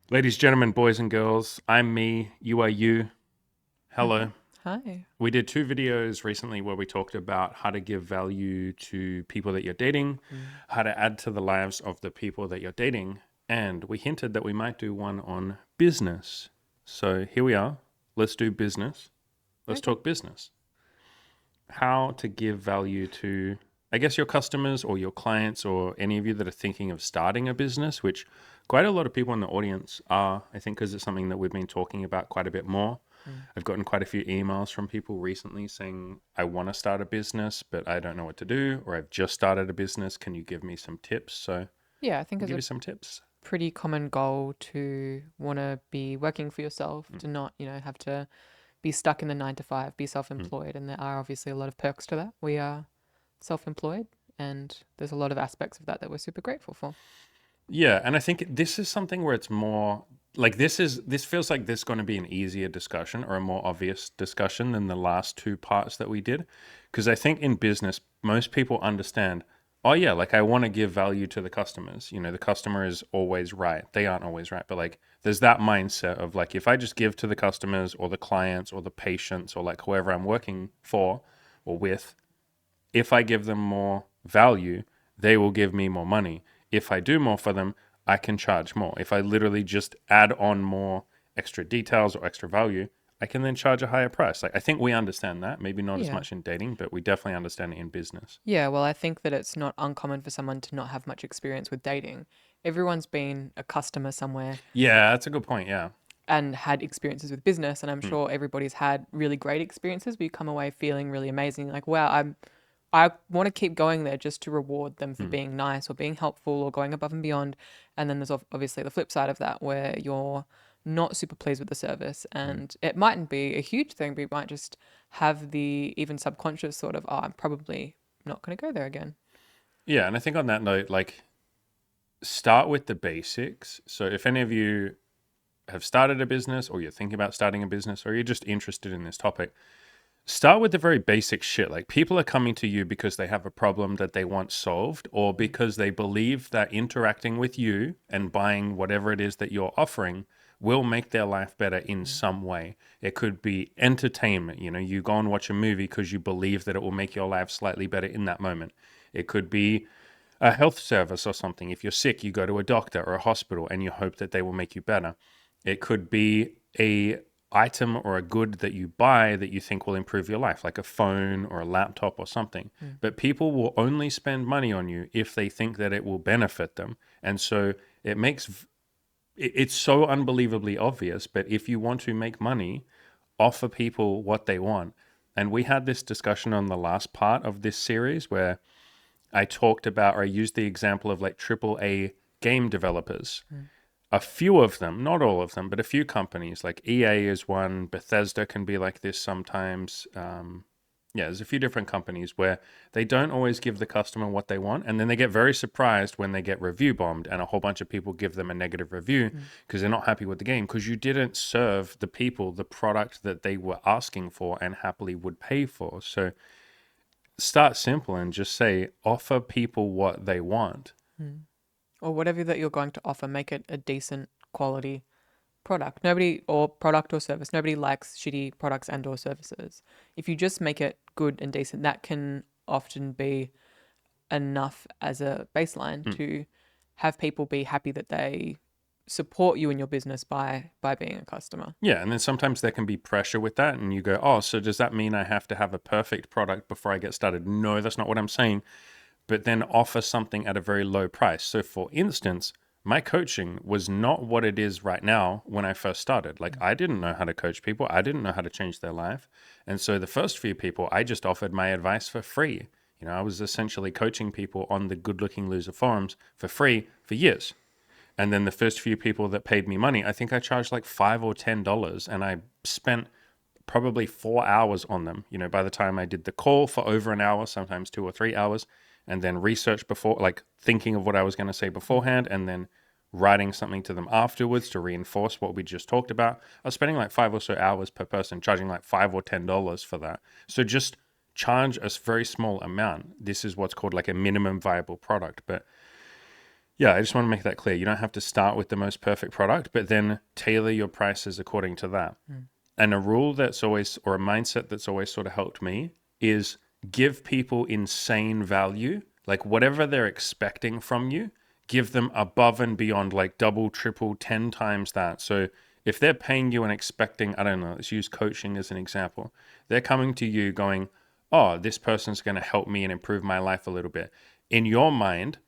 Ladies, gentlemen, boys and girls, I'm me, you are you. Hello. Hi. We did two videos recently where we talked about how to give value to people that you're dating, Mm. how to add to the lives of the people that you're dating, and we hinted that we might do one on business. So here we are. Let's do business. Let's Okay. talk business. How to give value to, I guess, your customers or your clients or any of you that are thinking of starting a business, which quite a lot of people in the audience are, I think, because it's something that we've been talking about quite a bit more. Mm. I've gotten quite a few emails from people recently saying, I want to start a business, but I don't know what to do, or I've just started a business. Can you give me some tips? So Yeah, I think I'll it's give a you some tips. pretty common goal to want to be working for yourself, Mm, to not, have to be stuck in the 9 to 5, be mm. self-employed. And there are obviously a lot of perks to that. We are self-employed, and there's a lot of aspects of that that we're super grateful for. Yeah, and I think this is something where it's more like this feels like this going to be an easier discussion or a more obvious discussion than the last two parts that we did, because I think in business most people understand, oh yeah, like I want to give value to the customers. You know, the customer is always right. They aren't always right, but like there's that mindset of like if I just give to the customers or the clients or the patients or like whoever I'm working for or with, if I give them more value, they will give me more money. If I do more for them, I can charge more. If I literally just add on more extra details or extra value, I can then charge a higher price. Like I think we understand that, maybe not as Yeah. much in dating, but we definitely understand it in business. Yeah, well, I think that it's not uncommon for someone to not have much experience with dating. Everyone's been a customer somewhere Yeah, that's a good point. Yeah. and had experiences with business, and I'm Mm, sure everybody's had really great experiences, but you come away feeling really amazing, like wow, I want to keep going there just to reward them for mm, being nice or being helpful or going above and beyond. And then there's obviously the flip side of that where you're not super pleased with the service, mm. and it mightn't be a huge thing, but you might just have the even subconscious sort of, oh, I'm probably not going to go there again. Yeah, and I think on that note, like start with the basics. So if any of you have started a business or you're thinking about starting a business or you're just interested in this topic, start with the very basic shit. Like people are coming to you because they have a problem that they want solved, or Mm. because they believe that interacting with you and buying whatever it is that you're offering will make their life better in Mm. some way. It could be entertainment. You know, you go and watch a movie because you believe that it will make your life slightly better in that moment. It could be a health service or something. If you're sick, you go to a doctor or a hospital and you hope that they will make you better. It could be a item or a good that you buy that you think will improve your life, like a phone or a laptop or something. Mm. But people will only spend money on you if they think that it will benefit them. And so it makes it's so unbelievably obvious, but if you want to make money, offer people what they want. And we had this discussion on the last part of this series where I talked about, or I used the example of like AAA game developers. Mm. A few of them, not all of them, but a few companies, like EA is one, Bethesda can be like this sometimes. Yeah, there's a few different companies where they don't always give the customer what they want, and then they get very surprised when they get review bombed, and a whole bunch of people give them a negative review Mm. because they're not happy with the game because you didn't serve the people the product that they were asking for and happily would pay for. So start simple and just say offer people what they want. Mm. Or whatever that you're going to offer, make it a decent quality product. Nobody, or product or service, nobody likes shitty products and or services. If you just make it good and decent, that can often be enough as a baseline Mm. to have people be happy that they support you in your business by being a customer. Yeah, and then sometimes there can be pressure with that, and you go, oh, so does that mean I have to have a perfect product before I get started? No, that's not what I'm saying. But then offer something at a very low price. So, for instance, my coaching was not what it is right now when I first started. Like, Mm. I didn't know how to coach people, I didn't know how to change their life. And so, the first few people, I just offered my advice for free. You know, I was essentially coaching people on the Good Looking Loser forums for free for years. And then the first few people that paid me money, I think I charged like $5 or $10, and I spent probably 4 hours on them. You know, by the time I did the call for over an hour, sometimes 2 or 3 hours, and then research before, like thinking of what I was going to say Mm. beforehand, and then writing something to them afterwards to reinforce what we just talked about. I was spending like 5 or so hours per person, charging like $5 or $10 for that. So just charge a very small amount. This is what's called like a minimum viable product. But Yeah, I just want to make that clear. You don't have to start with the most perfect product, but then tailor your prices according to that. And a rule that's always, or a mindset that's always sort of helped me is give people insane value, like whatever they're expecting from you, give them above and beyond, like double, triple, 10 times that. So if they're paying you and expecting, I don't know, let's use coaching as an example. They're coming to you going, oh, this person's going to help me and improve my life a little bit. In your mind,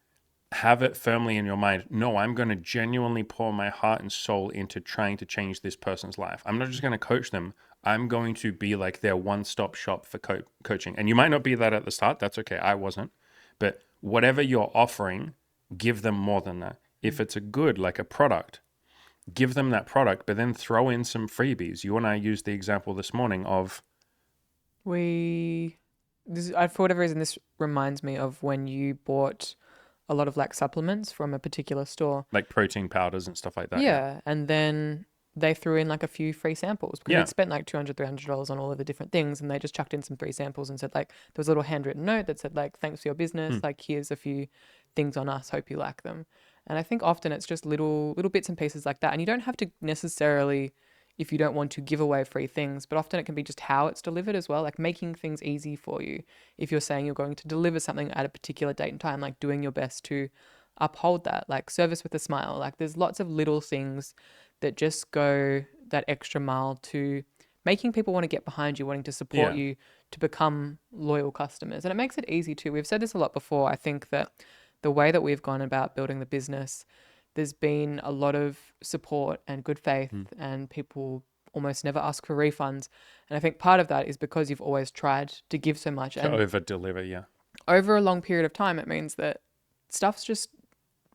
have it firmly in your mind, no, I'm going to genuinely pour my heart and soul into trying to change this person's life. I'm not just going to coach them. I'm going to be like their one-stop shop for coaching. And you might not be that at the start. That's okay. I wasn't. But whatever you're offering, give them more than that. If it's a good, like a product, give them that product, but then throw in some freebies. You and I used the example this morning of, For whatever reason, this reminds me of when you bought a lot of like supplements from a particular store. like, protein powders and stuff like that. Yeah. And then they threw in like a few free samples because Yeah. they'd spent like $200, $300 on all of the different things. And they just chucked in some free samples and said, like, there was a little handwritten note that said, like, thanks for your business. Like, here's a few things on us. Hope you like them. And I think often it's just little bits and pieces like that. And you don't have to necessarily, if you don't want to, give away free things, but often it can be just how it's delivered as well, like making things easy for you. If you're saying you're going to deliver something at a particular date and time, like doing your best to uphold that, like service with a smile. Like there's lots of little things that just go that extra mile to making people want to get behind you, wanting to support Yeah. you, to become loyal customers. And it makes it easy too. We've said this a lot before. I think that the way that we've gone about building the business, there's been a lot of support and good faith, and people almost never ask for refunds. And I think part of that is because you've always tried to give so much. To And over deliver. Yeah. over a long period of time, it means that stuff's just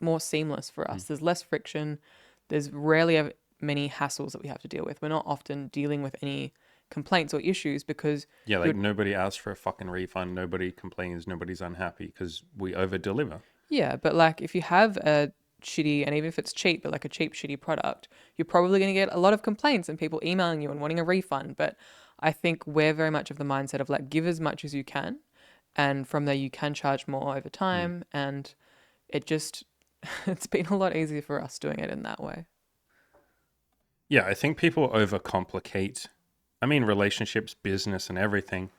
more seamless for us. There's less friction. There's rarely many hassles that we have to deal with. We're not often dealing with any complaints or issues because Yeah, like nobody asks for a fucking refund. Nobody complains. Nobody's unhappy because we over deliver. yeah, but like if you have a shitty, and even if it's cheap, but like a cheap, shitty product, you're probably going to get a lot of complaints and people emailing you and wanting a refund. But I think we're very much of the mindset of like give as much as you can, and from there you can charge more over time. And it just, it's been a lot easier for us doing it in that way. Yeah, I think people overcomplicate, I mean, relationships, business, and everything.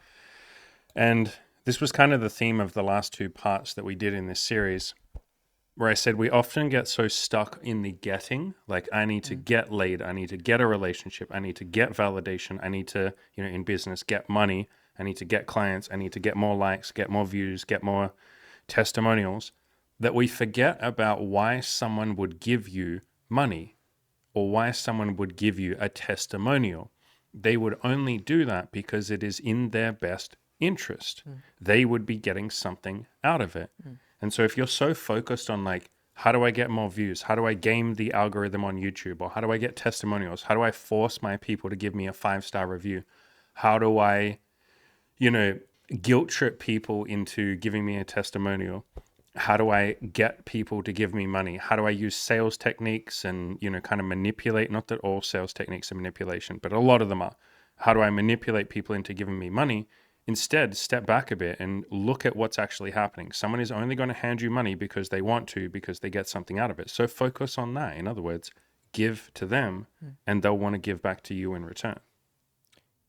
And this was kind of the theme of the last two parts that we did in this series, where I said we often get so stuck in the getting, like I need to get laid, I need to get a relationship, I need to get validation, I need to, in business, get money, I need to get clients, I need to get more likes, get more views, get more testimonials, that we forget about why someone would give you money or why someone would give you a testimonial. They would only do that because it is in their best interest. They would be getting something out of it. And so if you're so focused on like, how do I get more views? How do I game the algorithm on YouTube? Or how do I get testimonials? How do I force my people to give me a 5-star review? How do I, guilt trip people into giving me a testimonial? How do I get people to give me money? How do I use sales techniques and, kind of manipulate? Not that all sales techniques are manipulation, but a lot of them are. How do I manipulate people into giving me money? Instead, step back a bit and look at what's actually happening. Someone is only going to hand you money because they want to, because they get something out of it. So focus on that. In other words, give to them and they'll want to give back to you in return.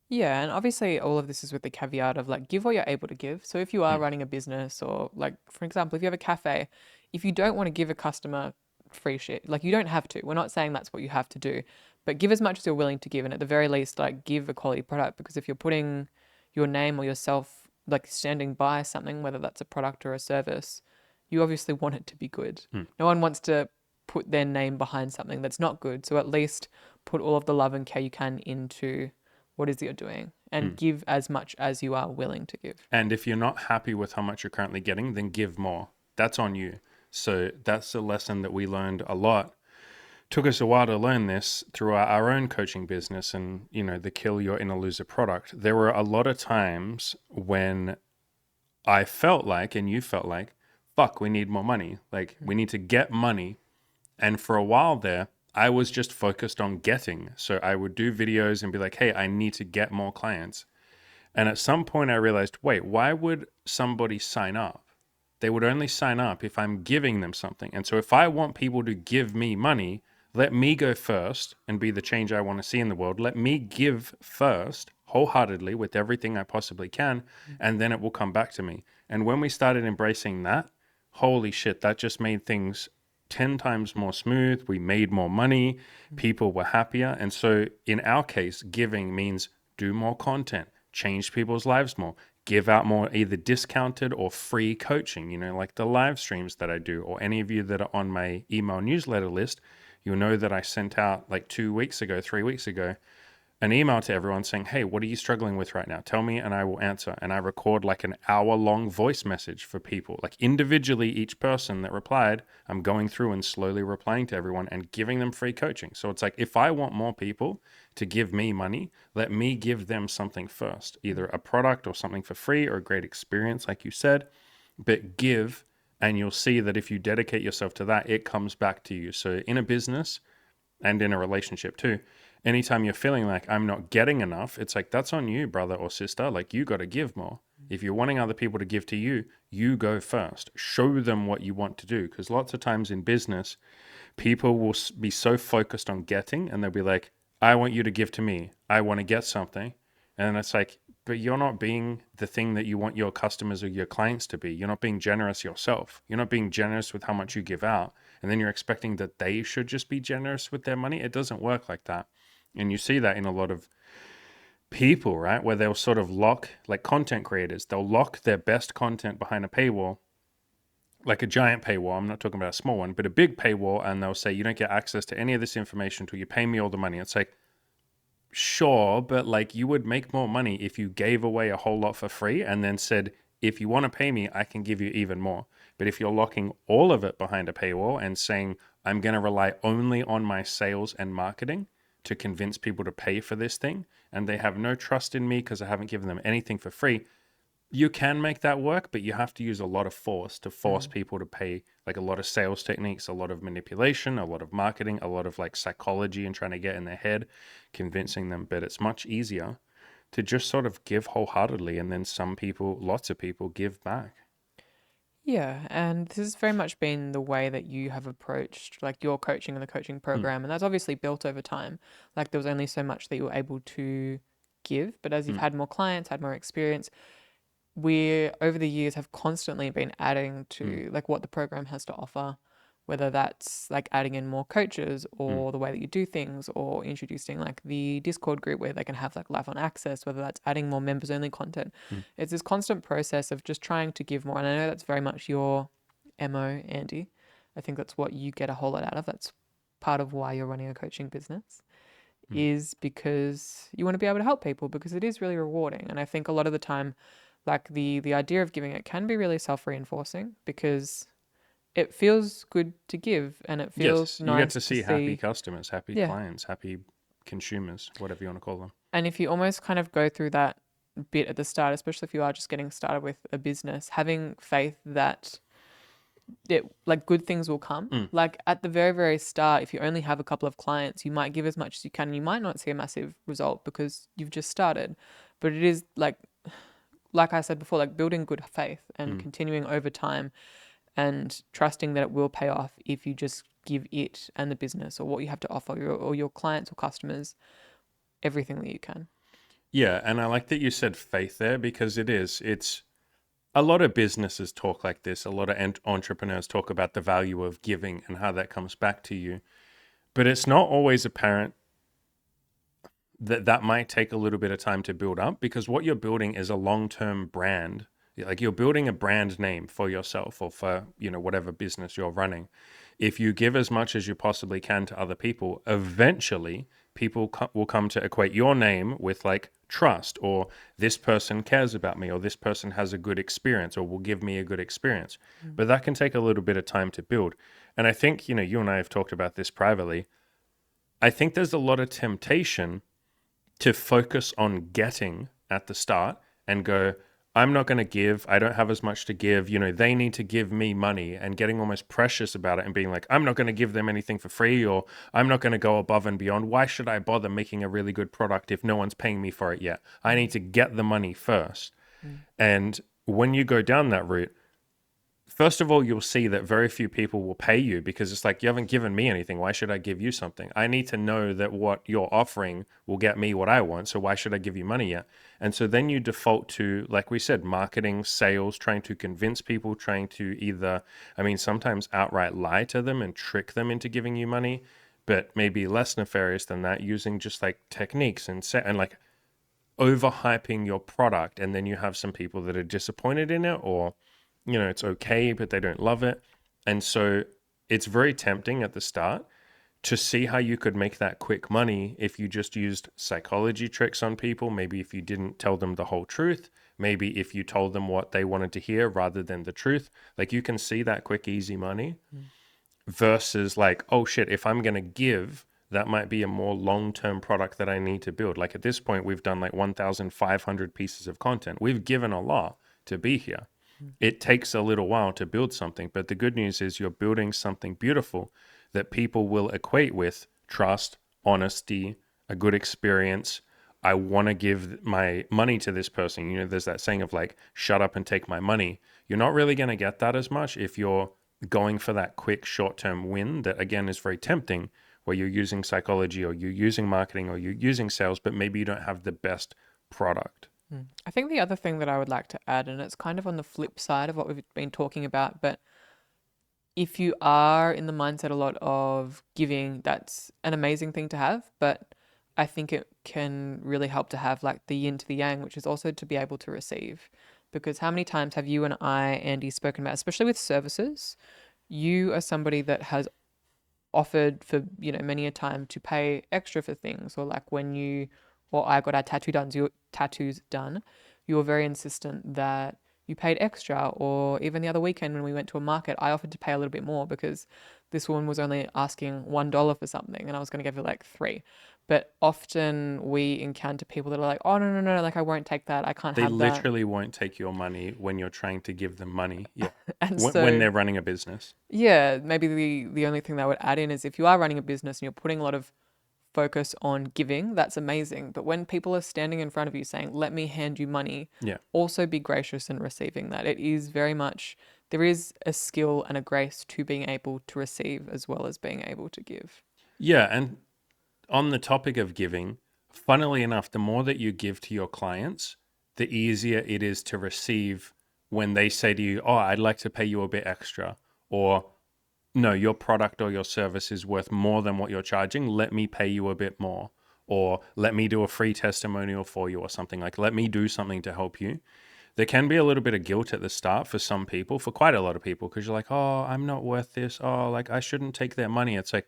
Yeah, and obviously all of this is with the caveat of like give what you're able to give. So if you are running a business, or like for example, if you have a cafe, if you don't want to give a customer free shit, like you don't have to. We're not saying that's what you have to do, but give as much as you're willing to give, and at the very least like give a quality product, because if you're putting your name or yourself like standing by something, whether that's a product or a service, you obviously want it to be good. No one wants to put their name behind something that's not good. So at least put all of the love and care you can into what is it you're doing, and give as much as you are willing to give. And if you're not happy with how much you're currently getting, then give more. That's on you. So that's a lesson that we learned a lot. Took us a while to learn this through our own coaching business and, the kill your inner loser product. There were a lot of times when I felt like, and you felt like, fuck, we need more money. Like we need to get money. And for a while there, I was just focused on getting. So I would do videos and be like, hey, I need to get more clients. And at some point I realized, wait, why would somebody sign up? they would only sign up if I'm giving them something. And so if I want people to give me money, let me go first and be the change I want to see in the world. Let me give first, wholeheartedly, with everything I possibly can, and then it will come back to me. And when we started embracing that, holy shit, that just made things 10 times more smooth. We made more money. People were happier. And so in our case, giving means do more content, change people's lives more, give out more either discounted or free coaching, like the live streams that I do, or any of you that are on my email newsletter list, you'll know that I sent out like 2 weeks ago, 3 weeks ago, an email to everyone saying, hey, what are you struggling with right now? Tell me and I will answer. And I record like an hour-long voice message for people, like individually, each person that replied, I'm going through and slowly replying to everyone and giving them free coaching. So it's like, if I want more people to give me money, let me give them something first, either a product or something for free or a great experience, like you said, but give. And you'll see that if you dedicate yourself to that, it comes back to you. So in a business, and in a relationship too, anytime you're feeling like I'm not getting enough, it's like, that's on you, brother or sister. Like, you got to give more. If you're wanting other people to give to you, you go first. Show them what you want to do. Because lots of times in business, people will be so focused on getting, and they'll be like, I want you to give to me. I want to get something. And it's like, but you're not being the thing that you want your customers or your clients to be. You're not being generous yourself. You're not being generous with how much you give out. And then you're expecting that they should just be generous with their money. It doesn't work like that. And you see that in a lot of people, right? Where they'll sort of lock, like content creators, they'll lock their best content behind a paywall, like a giant paywall. I'm not talking about a small one, but a big paywall. And they'll say, you don't get access to any of this information until you pay me all the money. It's like, sure, but like, you would make more money if you gave away a whole lot for free and then said, if you want to pay me, I can give you even more. But if you're locking all of it behind a paywall and saying, I'm going to rely only on my sales and marketing to convince people to pay for this thing, and they have no trust in me because I haven't given them anything for free, you can make that work, but you have to use a lot of force to force people to pay, like a lot of sales techniques, a lot of manipulation, a lot of marketing, a lot of like psychology and trying to get in their head, convincing them. But it's much easier to just sort of give wholeheartedly. And then some people, lots of people, give back. Yeah, and this has very much been the way that you have approached like your coaching and the coaching Mm, program, and that's obviously built over time. Like there was only so much that you were able to give, but as you've mm, had more clients, had more experience, we over the years have constantly been adding mm, to like what the program has to offer, whether that's like adding in more coaches mm, or the way that you do things, or introducing like the Discord group where they can have like live on access, whether that's adding more members only content. mm, It's this constant process of just trying to give more. And I know that's very much your MO, Andy. I think that's what you get a whole lot out of. That's part of why you're running a coaching business, mm. is because you want to be able to help people, because it is really rewarding. And I think a lot of the time, like the idea of giving, it can be really self-reinforcing because it feels good to give and it feels Yes, you get nice to to see happy see. customers, happy Yeah. clients, happy consumers, whatever you want to call them. And if you almost kind of go through that bit at the start, especially if you are just getting started with a business, having faith that it like good things will come. Mm, Like at the very, very start, if you only have a couple of clients, you might give as much as you can and you might not see a massive result because you've just started. But it is like I said before, like building good faith and mm. continuing over time and trusting that it will pay off if you just give it and the business or what you have to offer or your clients or customers everything that you can. Yeah, and I like that you said faith there, because it is. It's a lot of businesses talk like this. A lot of entrepreneurs talk about the value of giving and how that comes back to you. But it's not always apparent that that might take a little bit of time to build up, because what you're building is a long-term brand. Like, you're building a brand name for yourself or for, whatever business you're running. If you give as much as you possibly can to other people, eventually people will come to equate your name with like trust, or this person cares about me, or this person has a good experience, or will give me a good experience. Mm. But that can take a little bit of time to build. And I think, you and I have talked about this privately. I think there's a lot of temptation to focus on getting at the start and go, I'm not going to give. I don't have as much to give. They need to give me money, and getting almost precious about it and being like, I'm not going to give them anything for free, or I'm not going to go above and beyond. Why should I bother making a really good product if no one's paying me for it yet? I need Mm. to get the money first. Mm. And when you go down that route, first of all, you'll see that very few people will pay you because it's like, you haven't given me anything. Why should I give you something? I need to know that what you're offering will get me what I want. So why should I give you money yet? And so then you default to, like we said, marketing, sales, trying to convince people, trying to either, I mean, sometimes outright lie to them and trick them into giving you money, but maybe less nefarious than that, using just like techniques and like overhyping your product. And then you have some people that are disappointed in it, or it's okay, but they don't love it. And so it's very tempting at the start to see how you could make that quick money if you just used psychology tricks on people. Maybe if you didn't tell them the whole truth, maybe if you told them what they wanted to hear rather than the truth. Like, you can see that quick, easy money versus like, oh shit, if I'm going to give, that might be a more long-term product that I need to build. Like, at this point, we've done like 1,500 pieces of content. We've given a lot to be here. It takes a little while to build something, but the good news is you're building something beautiful that people will equate with trust, honesty, a good experience. I want to give my money to this person. There's that saying of like, shut up and take my money. You're not really going to get that as much if you're going for that quick short-term win that, again, is very tempting, where you're using psychology or you're using marketing or you're using sales, but maybe you don't have the best product. I think the other thing that I would like to add, and it's kind of on the flip side of what we've been talking about, but if you are in the mindset a lot of giving, that's an amazing thing to have. But I think it can really help to have like the yin to the yang, which is also to be able to receive. Because how many times have you and I, Andy, spoken about, especially with services, you are somebody that has offered for, many a time to pay extra for things, or like when you or I got our tattoos done, you were very insistent that you paid extra. Or even the other weekend when we went to a market, I offered to pay a little bit more because this woman was only asking $1 for something and I was going to give her like three. But often we encounter people that are like, oh, no, no, no, like I won't take that. I can't They have that. literally won't take your money when you're trying to give them money. Yeah. And When so, they're running a business. yeah, maybe the only thing that I would add in is if you are running a business and you're putting a lot of focus on giving, that's amazing. But when people are standing in front of you saying, let me hand you money, Yeah. also be gracious in receiving that. It is very much, there is a skill and a grace to being able to receive as well as being able to give. Yeah. And on the topic of giving, funnily enough, the more that you give to your clients, the easier it is to receive when they say to you, oh, I'd like to pay you a bit extra, or no, your product or your service is worth more than what you're charging. Let me pay you a bit more, or let me do a free testimonial for you, or something like, let me do something to help you. There can be a little bit of guilt at the start for some people, for quite a lot of people, because you're like, oh, I'm not worth this. Oh, like I shouldn't take their money. It's like,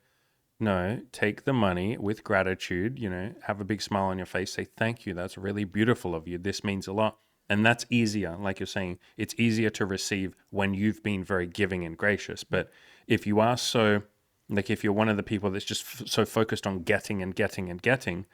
no, take the money with gratitude, have a big smile on your face, say thank you. That's really beautiful of you. This means a lot. And that's easier. Like you're saying, it's easier to receive when you've been very giving and gracious. But if you are so, like if you're one of the people that's just so focused on getting and getting and getting,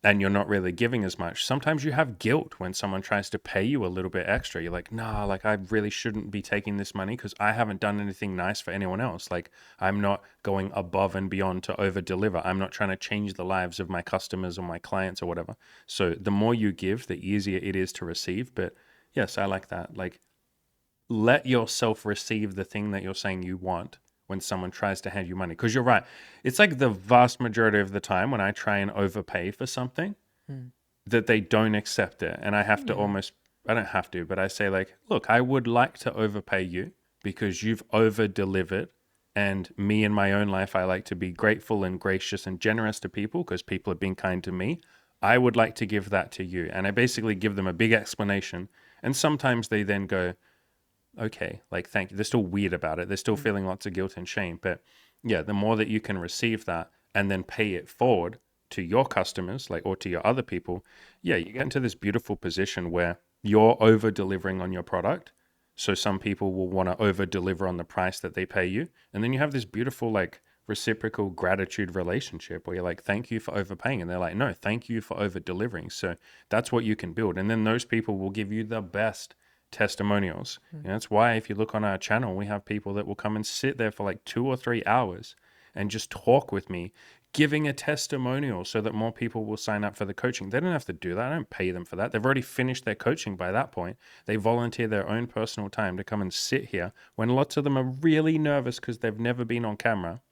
and you're not really giving as much, sometimes you have guilt when someone tries to pay you a little bit extra. You're like, nah, like I really shouldn't be taking this money because I haven't done anything nice for anyone else. Like I'm not going above and beyond to over deliver. I'm not trying to change the lives of my customers or my clients or whatever. So the more you give, the easier it is to receive. But yes, I like that. Like, let yourself receive the thing that you're saying you want when someone tries to hand you money. Because you're right. It's like the vast majority of the time when I try and overpay for something, Mm. that they don't accept it. And I have to Yeah. almost, I don't have to, but I say, like, look, I would like to overpay you because you've over delivered. And me in my own life, I like to be grateful and gracious and generous to people because people have been kind to me. I would like to give that to you. And I basically give them a big explanation. And sometimes they then go, okay, like, thank you. They're still weird about it. They're still Mm. feeling lots of guilt and shame. But yeah, the more that you can receive that and then pay it forward to your customers, like, or to your other people, yeah, you get into this beautiful position where you're over delivering on your product. So some people will want to over deliver on the price that they pay you. And then you have this beautiful, like, reciprocal gratitude relationship where you're like, thank you for overpaying. And they're like, no, thank you for over delivering. So that's what you can build. And then those people will give you the best testimonials. Mm. That's why if you look on our channel, we have people that will come and sit there for like 2 or 3 hours and just talk with me, giving a testimonial so that more people will sign up for the coaching. They don't have to do that. I don't pay them for that. They've already finished their coaching by that point. They volunteer their own personal time to come and sit here when lots of them are really nervous because they've never been on camera.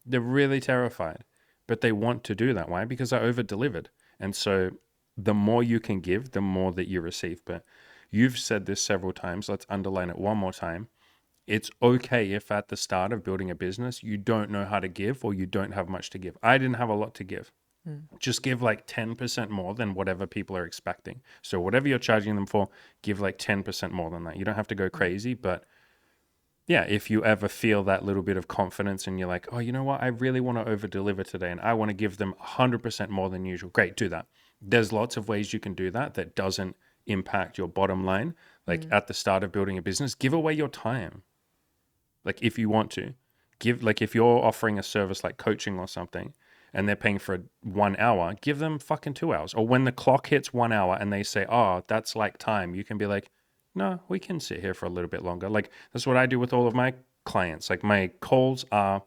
They're really terrified, but they want to do that. Why? Because I over delivered. And so the more you can give, the more that you receive. But you've said this several times. Let's underline it one more time. It's okay if at the start of building a business, you don't know how to give or you don't have much to give. I didn't have a lot to give. Just give like 10% more than whatever people are expecting. So whatever you're charging them for, give like 10% more than that. You don't have to go crazy, but yeah, if you ever feel that little bit of confidence and you're like, oh, you know what? I really want to over deliver today and I want to give them 100% more than usual. Great, do that. There's lots of ways you can do that that doesn't impact your bottom line. Like at the start of building a business, give away your time. Like if you want to give, like if you're offering a service like coaching or something and they're paying for 1 hour, give them fucking 2 hours. Or when the clock hits 1 hour and they say, oh, that's like time, you can be like, no, we can sit here for a little bit longer. Like that's what I do with all of my clients. Like my calls are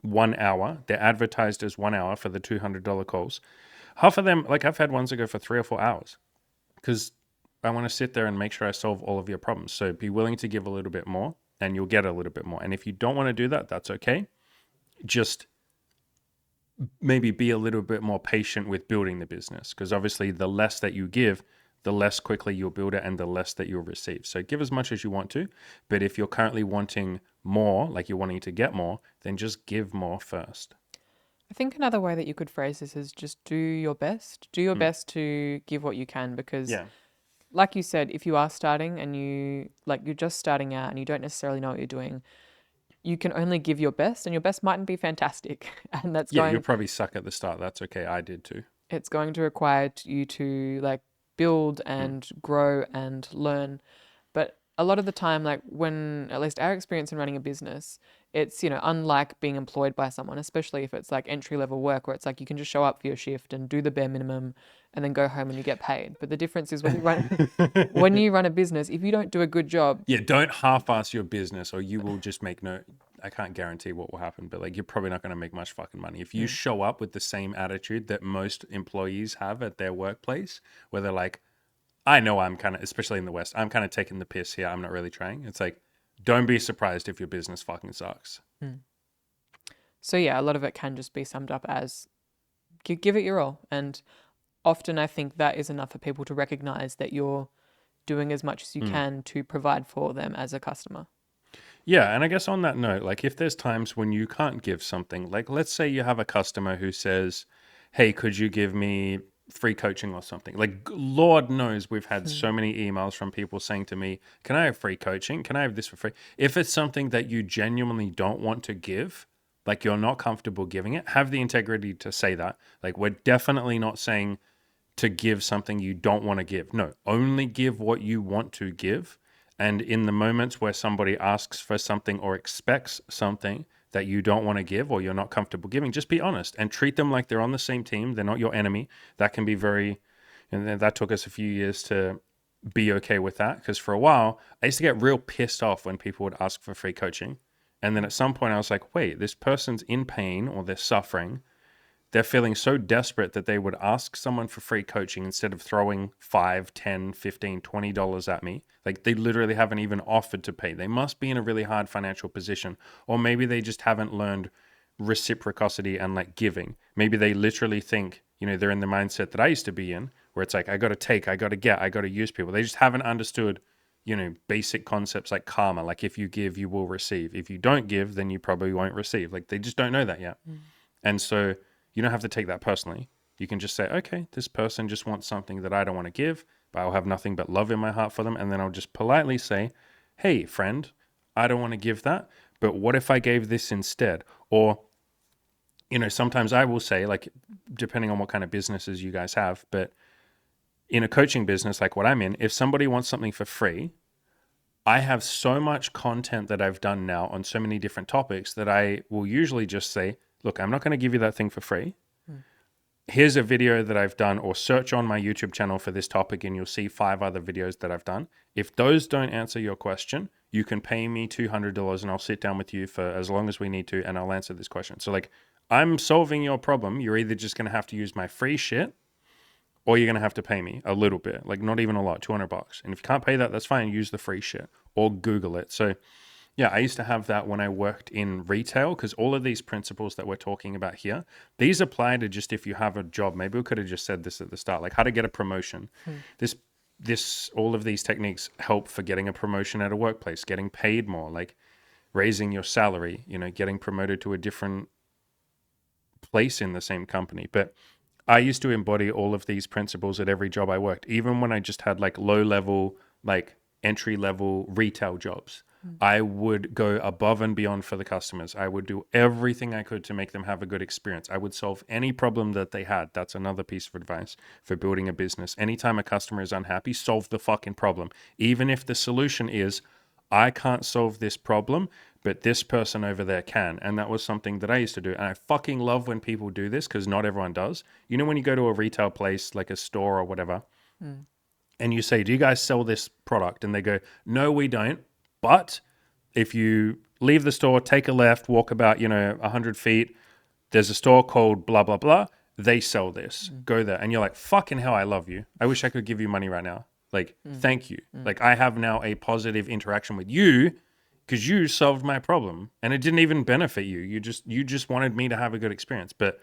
1 hour. They're advertised as 1 hour for the $200 calls. Half of them, like I've had ones that go for 3 or 4 hours because I want to sit there and make sure I solve all of your problems. So be willing to give a little bit more and you'll get a little bit more. And if you don't want to do that, that's okay. Just maybe be a little bit more patient with building the business because obviously the less that you give, the less quickly you'll build it and the less that you'll receive. So give as much as you want to, but if you're currently wanting more, like you're wanting to get more, then just give more first. I think another way that you could phrase this is just do your best. Do your best to give what you can because Yeah. like you said, if you are starting and you're just starting out and you don't necessarily know what you're doing, you can only give your best and your best mightn't be fantastic. And Yeah, you'll probably suck at the start. That's okay. I did too. it's going to require you to like build Mm. and grow and learn. But a lot of the time, like when at least our experience in running a business, it's, unlike being employed by someone, especially if it's like entry level work where it's like you can just show up for your shift and do the bare minimum and then go home and you get paid. But the difference is when you run when you run a business, if you don't do a good job, Yeah, don't half-ass your business or you will just make no, I can't guarantee what will happen, but like you're probably not going to make much fucking money. If you show up with the same attitude that most employees have at their workplace, where they're like, I know I'm kind of, especially in the West, I'm kind of taking the piss here. I'm not really trying. It's like, don't be surprised if your business fucking sucks. so yeah, a lot of it can just be summed up as give it your all. And often I think that is enough for people to recognize that you're doing as much as you can to provide for them as a customer. Yeah, and I guess on that note, like if there's times when you can't give something, like let's say you have a customer who says, "Hey, could you give me free coaching or something?" Like Lord knows we've had so many emails from people saying to me, "Can I have free coaching? Can I have this for free?" If it's something that you genuinely don't want to give, like you're not comfortable giving it, have the integrity to say that. Like we're definitely not saying to give something you don't want to give. No, only give what you want to give. And in the moments where somebody asks for something or expects something that you don't want to give or you're not comfortable giving, just be honest and treat them like they're on the same team. They're not your enemy. That can be very, and that took us a few years to be okay with that. Because for a while, I used to get real pissed off when people would ask for free coaching. And then at some point, I was like, wait, this person's in pain or they're suffering. They're feeling so desperate that they would ask someone for free coaching instead of throwing 5, 10, 15, $20 at me. Like they literally haven't even offered to pay. They must be in a really hard financial position. Or maybe they just haven't learned reciprocity and like giving. Maybe they literally think, they're in the mindset that I used to be in, where it's like, I got to take, I got to get, I got to use people. They just haven't understood, basic concepts like karma. Like if you give, you will receive. If you don't give, then you probably won't receive. Like they just don't know that yet. And so you don't have to take that personally. You can just say, okay, this person just wants something that I don't want to give, but I'll have nothing but love in my heart for them. And then I'll just politely say, hey, friend, I don't want to give that, but what if I gave this instead? Or, sometimes I will say, like, depending on what kind of businesses you guys have, but in a coaching business like what I'm in, if somebody wants something for free, I have so much content that I've done now on so many different topics that I will usually just say, look, I'm not going to give you that thing for free. Here's a video that I've done, or search on my YouTube channel for this topic and you'll see 5 other videos that I've done. If those don't answer your question, you can pay me $200 and I'll sit down with you for as long as we need to and I'll answer this question. So like I'm solving your problem. You're either just going to have to use my free shit or you're going to have to pay me a little bit, like not even a lot, $200. And if you can't pay that, that's fine. Use the free shit or Google it. So yeah, I used to have that when I worked in retail because all of these principles that we're talking about here, these apply to just if you have a job. Maybe we could have just said this at the start, like how to get a promotion. All of these techniques help for getting a promotion at a workplace, getting paid more, like raising your salary, getting promoted to a different place in the same company. But I used to embody all of these principles at every job I worked, even when I just had like low level, like entry level retail jobs. I would go above and beyond for the customers. I would do everything I could to make them have a good experience. I would solve any problem that they had. That's another piece of advice for building a business. Anytime a customer is unhappy, solve the fucking problem. Even if the solution is, I can't solve this problem, but this person over there can. And that was something that I used to do. And I fucking love when people do this because not everyone does. You know, when you go to a retail place, like a store or whatever, and you say, do you guys sell this product? And they go, no, we don't. But if you leave the store, take a left, walk about, 100 feet, there's a store called blah, blah, blah. They sell this. Go there. And you're like, fucking hell, I love you. I wish I could give you money right now. Like, thank you. Like, I have now a positive interaction with you because you solved my problem and it didn't even benefit you. You just wanted me to have a good experience. But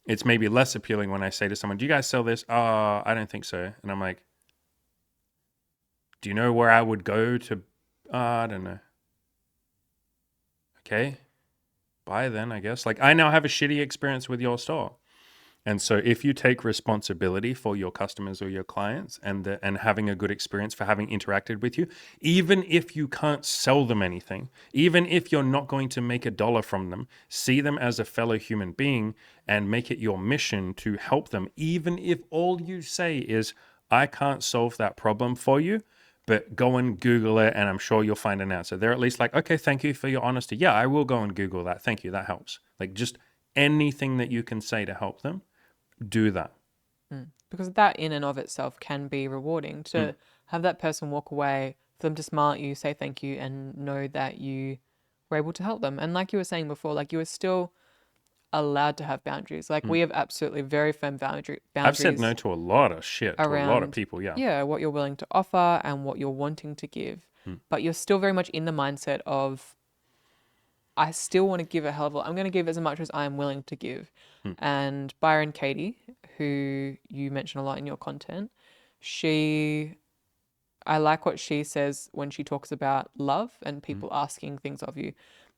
it's maybe less appealing when I say to someone, do you guys sell this? I don't think so. And I'm like, do you know where I would go to? I don't know. Okay. Bye then, I guess. Like, I now have a shitty experience with your store. And so if you take responsibility for your customers or your clients and having a good experience for having interacted with you, even if you can't sell them anything, even if you're not going to make $1 from them, see them as a fellow human being and make it your mission to help them. Even if all you say is, I can't solve that problem for you, but go and Google it and I'm sure you'll find an answer. They're at least like, okay, thank you for your honesty. Yeah, I will go and Google that. Thank you. That helps. Like just anything that you can say to help them, do that. Because that in and of itself can be rewarding to have that person walk away, for them to smile at you, say thank you, and know that you were able to help them. And like you were saying before, like you were still allowed to have boundaries. Like we have absolutely very firm I've said no boundaries to a lot of shit to a lot of around, people. Yeah. yeah, what you're willing to offer and what you're wanting to give. But you're still very much in the mindset of, I still want to give a hell of a lot. I'm going to give as much as I am willing to give. And Byron Katie, who you mention a lot in your content, I like what she says when she talks about love and people asking things of you,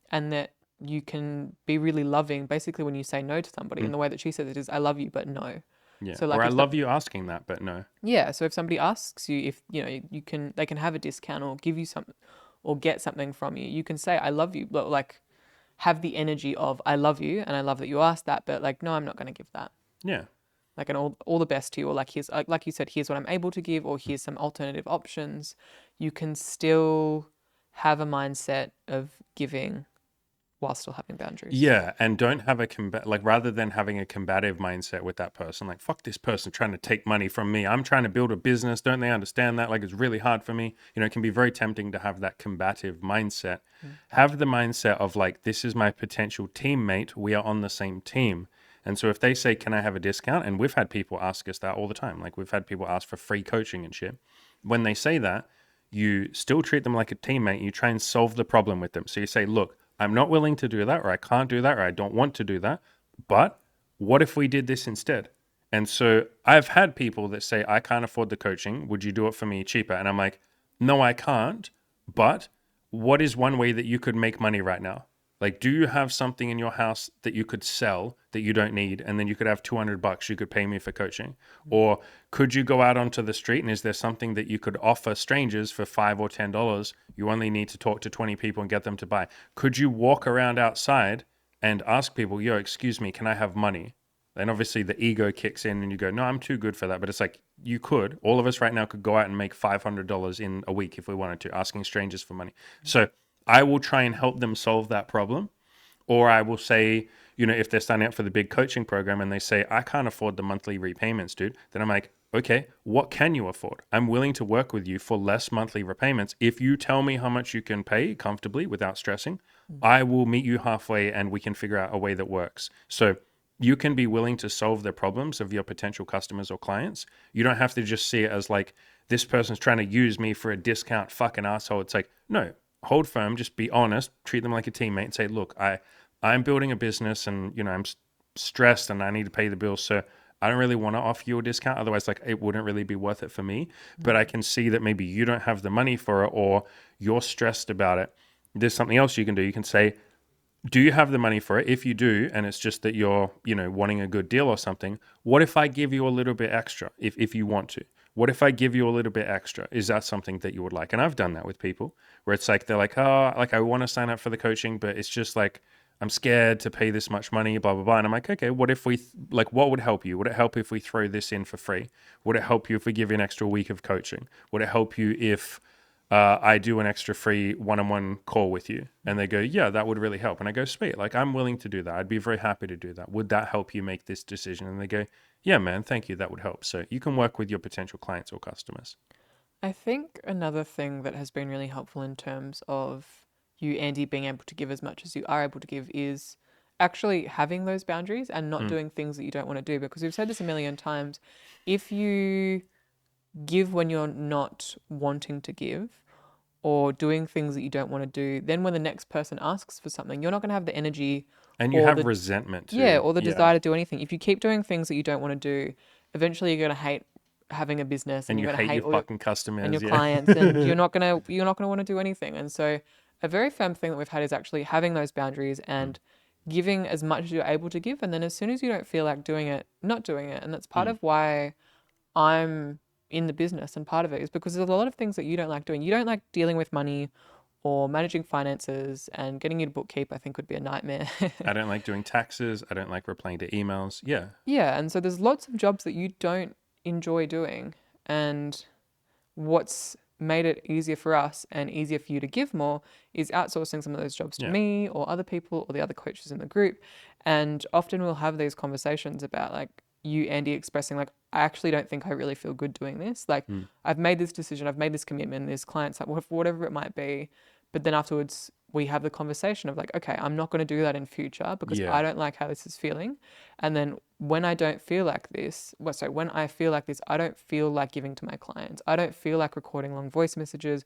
and that you can be really loving basically when you say no to somebody. And the way that she says it is, I love you, but no. Yeah. So Or like I if love you asking that, but no. yeah, so if somebody asks you if they can have a discount or give you something or get something from you, you can say I love you, but like have the energy of I love you and I love that you asked that, but like no, I'm not going to give that. Yeah. Like and all the best to you, or like here's like you said, here's what I'm able to give, or here's some alternative options. You can still have a mindset of giving while still having boundaries. Yeah, and don't have rather than having a combative mindset with that person, like fuck this person trying to take money from me. I'm trying to build a business. Don't they understand that? Like it's really hard for me. It can be very tempting to have that combative mindset. Have the mindset of like, this is my potential teammate. We are on the same team. And so if they say, can I have a discount? And we've had people ask us that all the time. Like we've had people ask for free coaching and shit. When they say that, you still treat them like a teammate. You try and solve the problem with them. So you say, look, I'm not willing to do that, or I can't do that, or I don't want to do that. But what if we did this instead? And so I've had people that say, I can't afford the coaching. Would you do it for me cheaper? And I'm like, no, I can't. But what is one way that you could make money right now? Like, do you have something in your house that you could sell that you don't need, and then you could have $200 you could pay me for coaching? Or could you go out onto the street and is there something that you could offer strangers for $5 or $10? You only need to talk to 20 people and get them to buy. Could you walk around outside and ask people, yo, excuse me, can I have money? And obviously the ego kicks in and you go, no, I'm too good for that. But it's like, you could. All of us right now could go out and make $500 in a week if we wanted to, asking strangers for money. So I will try and help them solve that problem. Or I will say, if they're signing up for the big coaching program and they say, I can't afford the monthly repayments, dude, then I'm like, okay, what can you afford? I'm willing to work with you for less monthly repayments. If you tell me how much you can pay comfortably without stressing, I will meet you halfway and we can figure out a way that works. So you can be willing to solve the problems of your potential customers or clients. You don't have to just see it as like, this person's trying to use me for a discount, fucking asshole. It's like, no, hold firm, just be honest, treat them like a teammate and say, look, I'm building a business and, I'm stressed and I need to pay the bills. So I don't really want to offer you a discount. Otherwise, like, it wouldn't really be worth it for me. But I can see that maybe you don't have the money for it or you're stressed about it. There's something else you can do. You can say, do you have the money for it? If you do, and it's just that you're, wanting a good deal or something, what if I give you a little bit extra if you want to? What if I give you a little bit extra? Is that something that you would like? And I've done that with people where it's like, they're like, oh, like I want to sign up for the coaching, but it's just like, I'm scared to pay this much money, blah, blah, blah. And I'm like, okay, what if we, like, what would help you? Would it help if we throw this in for free? Would it help you if we give you an extra week of coaching? Would it help you if I do an extra free one-on-one call with you? And they go, yeah, that would really help. And I go, sweet, like I'm willing to do that. I'd be very happy to do that. Would that help you make this decision? And they go, yeah, man, thank you. That would help. So you can work with your potential clients or customers. I think another thing that has been really helpful in terms of you, Andy, being able to give as much as you are able to give is actually having those boundaries and not doing things that you don't want to do. Because we've said this a million times. If you give when you're not wanting to give or doing things that you don't want to do, then when the next person asks for something, you're not going to have the energy And you or have the resentment yeah, too. or the Yeah. desire to do anything. If you keep doing things that you don't want to do, eventually you're going to hate having a business and And you're you going to hate hate your all your fucking and your customers. Yeah. clients, and you're not gonna want to do anything. And so a very firm thing that we've had is actually having those boundaries and giving as much as you're able to give, and then as soon as you don't feel like doing it, not doing it. And that's part of why I'm in the business, and part of it is because there's a lot of things that you don't like doing. You don't like dealing with money or managing finances, and getting you to bookkeep I think would be a nightmare. I don't like doing taxes. I don't like replying to emails. Yeah. Yeah, and so there's lots of jobs that you don't enjoy doing, and what's made it easier for us and easier for you to give more is outsourcing some of those jobs to Yeah. me or other people or the other coaches in the group. And often we'll have these conversations about like you, Andy, expressing like, I actually don't think I really feel good doing this. Like I've made this decision, I've made this commitment, there's clients, like whatever it might be. But then afterwards we have the conversation of like, okay, I'm not going to do that in future because Yeah. I don't like how this is feeling. And then when I don't feel like this, well, sorry, when I feel like this, I don't feel like giving to my clients. I don't feel like recording long voice messages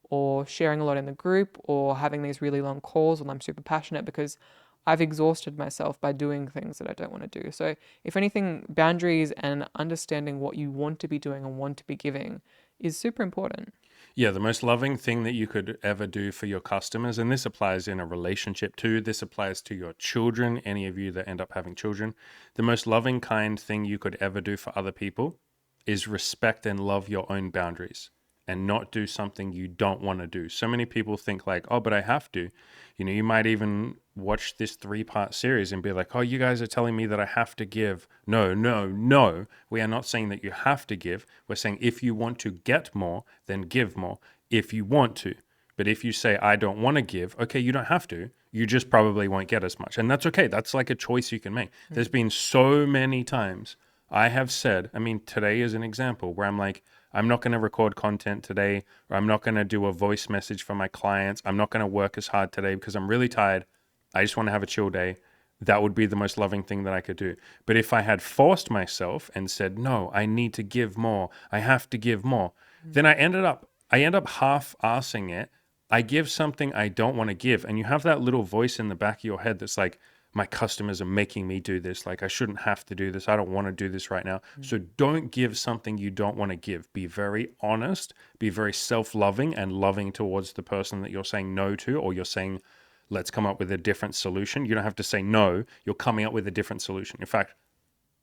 or sharing a lot in the group or having these really long calls when I'm super passionate because I've exhausted myself by doing things that I don't want to do. So, if anything, boundaries and understanding what you want to be doing and want to be giving is super important. Yeah, the most loving thing that you could ever do for your customers, and this applies in a relationship too, this applies to your children, any of you that end up having children. The most loving, kind thing you could ever do for other people is respect and love your own boundaries and not do something you don't want to do. So many people think like, oh, but I have to. You might even watch this 3-part series and be like, oh, you guys are telling me that I have to give. No, no, no. We are not saying that you have to give. We're saying if you want to get more, then give more if you want to. But if you say, I don't want to give, okay, you don't have to. You just probably won't get as much. And that's okay. That's like a choice you can make. There's been so many times I have said, I mean, today is an example where I'm like, I'm not going to record content today, or I'm not going to do a voice message for my clients. I'm not going to work as hard today because I'm really tired. I just want to have a chill day. That would be the most loving thing that I could do. But if I had forced myself and said, no, I need to give more, I have to give more, then I end up half-assing it. I give something I don't want to give. And you have that little voice in the back of your head that's like, my customers are making me do this. Like, I shouldn't have to do this. I don't want to do this right now. So don't give something you don't want to give. Be very honest, be very self-loving and loving towards the person that you're saying no to, or you're saying, let's come up with a different solution. You don't have to say no. You're coming up with a different solution. In fact,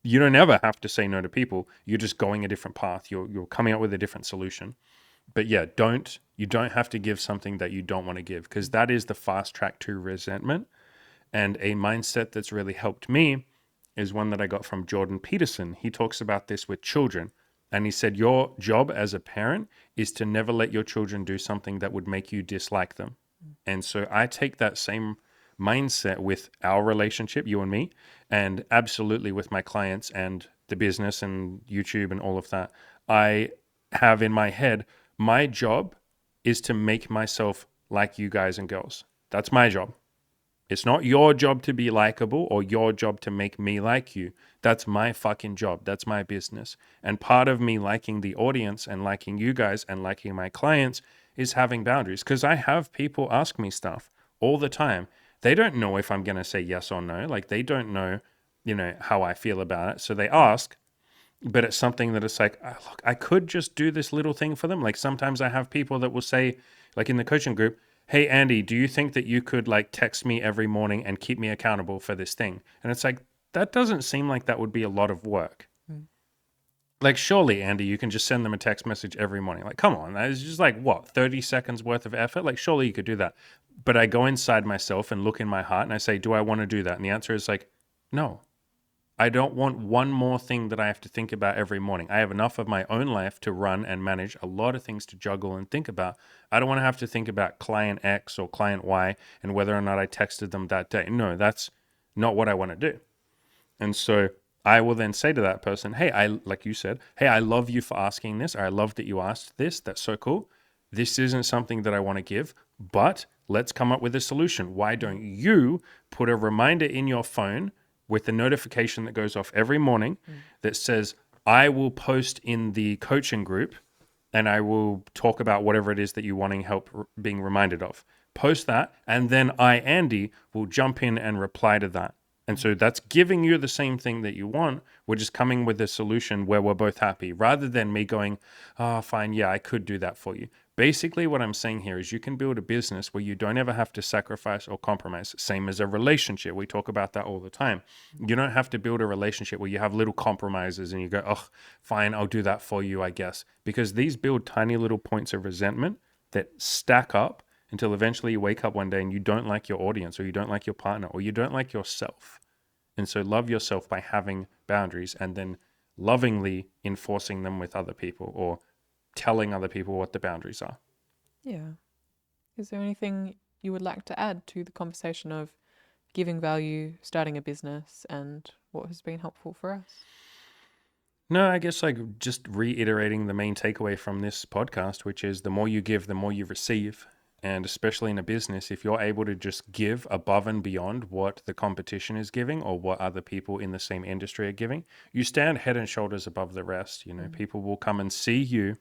you don't ever have to say no to people. You're just going a different path. You're coming up with a different solution. But yeah, you don't have to give something that you don't want to give, because that is the fast track to resentment. And a mindset that's really helped me is one that I got from Jordan Peterson. He talks about this with children. And he said, your job as a parent is to never let your children do something that would make you dislike them. And so I take that same mindset with our relationship, you and me, and absolutely with my clients and the business and YouTube and all of that. I have in my head, my job is to make myself like you guys and girls. That's my job. It's not your job to be likable or your job to make me like you. That's my fucking job. That's my business. And part of me liking the audience and liking you guys and liking my clients is having boundaries. Because I have people ask me stuff all the time. They don't know if I'm going to say yes or no. Like they don't know, how I feel about it. So they ask, but it's something that it's like, look, I could just do this little thing for them. Like sometimes I have people that will say, like in the coaching group, hey, Andy, do you think that you could like text me every morning and keep me accountable for this thing? And it's like, that doesn't seem like that would be a lot of work. Mm. Like, surely, Andy, you can just send them a text message every morning. Like, come on, that is just like, what, 30 seconds worth of effort? Like, surely you could do that. But I go inside myself and look in my heart and I say, do I want to do that? And the answer is like, no. I don't want one more thing that I have to think about every morning. I have enough of my own life to run and manage, a lot of things to juggle and think about. I don't want to have to think about client X or client Y and whether or not I texted them that day. No, that's not what I want to do. And so I will then say to that person, hey, like you said, hey, I love you for asking this. Or I love that you asked this. That's so cool. This isn't something that I want to give, but let's come up with a solution. Why don't you put a reminder in your phone with the notification that goes off every morning that says, I will post in the coaching group and I will talk about whatever it is that you're wanting help being reminded of. Post that, and then I, Andy, will jump in and reply to that. And so that's giving you the same thing that you want. We're just coming with a solution where we're both happy rather than me going, oh, fine, yeah, I could do that for you. Basically, what I'm saying here is you can build a business where you don't ever have to sacrifice or compromise. Same as a relationship. We talk about that all the time. You don't have to build a relationship where you have little compromises and you go, oh, fine, I'll do that for you, I guess. Because these build tiny little points of resentment that stack up until eventually you wake up one day and you don't like your audience or you don't like your partner or you don't like yourself. And so love yourself by having boundaries and then lovingly enforcing them with other people or telling other people what the boundaries are. Yeah. Is there anything you would like to add to the conversation of giving value, starting a business, and what has been helpful for us? No, I guess like just reiterating the main takeaway from this podcast, which is the more you give, the more you receive. And especially in a business, if you're able to just give above and beyond what the competition is giving or what other people in the same industry are giving, you stand head and shoulders above the rest. People will come and see you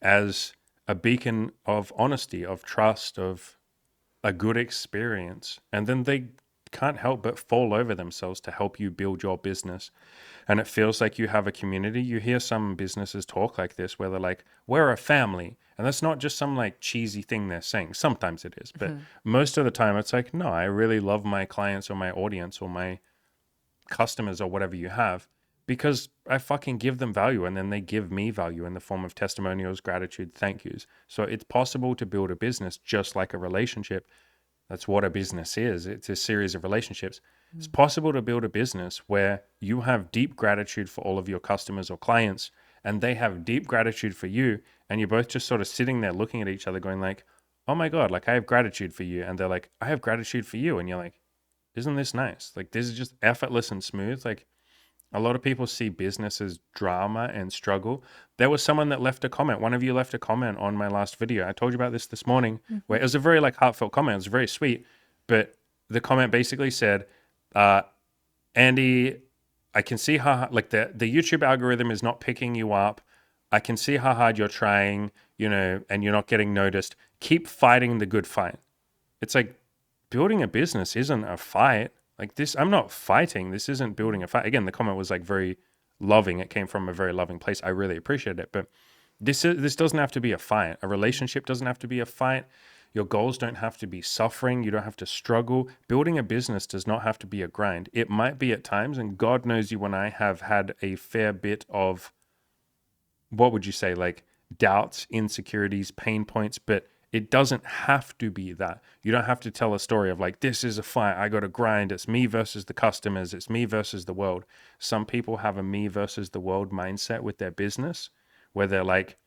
as a beacon of honesty, of trust, of a good experience. And then they can't help but fall over themselves to help you build your business. And it feels like you have a community. You hear some businesses talk like this where they're like, we're a family. And that's not just some like cheesy thing they're saying. Sometimes it is, but most of the time it's like, no, I really love my clients or my audience or my customers or whatever you have because I fucking give them value and then they give me value in the form of testimonials, gratitude, thank yous. So it's possible to build a business just like a relationship. That's what a business is. It's a series of relationships. It's possible to build a business where you have deep gratitude for all of your customers or clients and they have deep gratitude for you. And you're both just sort of sitting there looking at each other going like, oh my God, like I have gratitude for you. And they're like, I have gratitude for you. And you're like, isn't this nice? Like this is just effortless and smooth. Like a lot of people see business as drama and struggle. There was someone that left a comment. One of you left a comment on my last video. I told you about this morning, where it was a very like heartfelt comment. It was very sweet, but the comment basically said, "Andy, I can see how like the YouTube algorithm is not picking you up. I can see how hard you're trying, and you're not getting noticed. Keep fighting the good fight." It's like building a business isn't a fight. Like this, I'm not fighting. This isn't building a fight. Again, the comment was like very loving. It came from a very loving place. I really appreciate it. But this doesn't have to be a fight. A relationship doesn't have to be a fight. Your goals don't have to be suffering. You don't have to struggle. Building a business does not have to be a grind. It might be at times, and God knows you and I have had a fair bit of, what would you say, like doubts, insecurities, pain points, but it doesn't have to be that. You don't have to tell a story of like, this is a fight. I got to grind. It's me versus the customers. It's me versus the world. Some people have a me versus the world mindset with their business where they're like,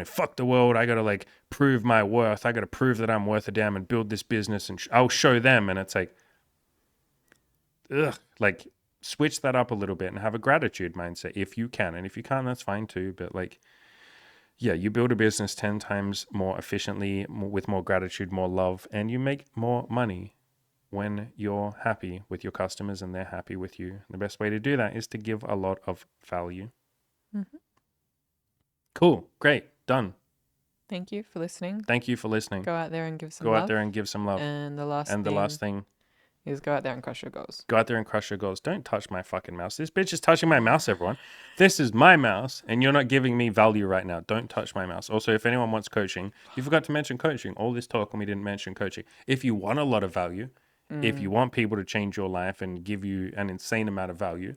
fuck the world. I got to like prove my worth. I got to prove that I'm worth a damn and build this business and I'll show them. And it's like, ugh, like switch that up a little bit and have a gratitude mindset if you can. And if you can't, that's fine too. But like, yeah, you build a business 10 times more efficiently with more gratitude, more love, and you make more money when you're happy with your customers and they're happy with you. The best way to do that is to give a lot of value. Mm-hmm. Cool. Great. Done. Thank you for listening. Thank you for listening. Go out there and give some Go love. out there and give some love. And the last And the last thing is go out there and crush your goals. go out there and crush your goals. Don't touch my fucking mouse. This bitch is touching my mouse, everyone. This is my mouse, and you're not giving me value right now. Don't touch my mouse. Also, if anyone wants coaching, you forgot to mention coaching. All this talk and we didn't mention coaching. If you want a lot of value, if you want people to change your life and give you an insane amount of value,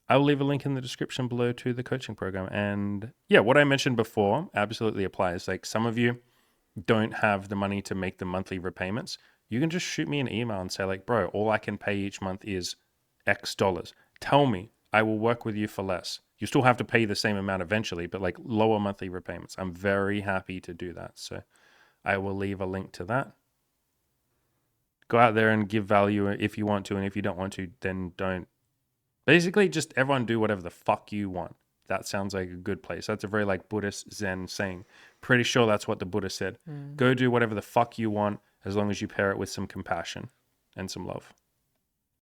I will leave a link in the description below to the coaching program. And yeah, what I mentioned before absolutely applies. Like, some of you don't have the money to make the monthly repayments. You can just shoot me an email and say, like, bro, all I can pay each month is X dollars. Tell me, I will work with you for less. You still have to pay the same amount eventually, but like lower monthly repayments. I'm very happy to do that. So I will leave a link to that. Go out there and give value if you want to, and if you don't want to, then don't. Basically, just everyone do whatever the fuck you want. That sounds like a good place. That's a very like Buddhist Zen saying. Pretty sure that's what the Buddha said. Go do whatever the fuck you want, as long as you pair it with some compassion and some love.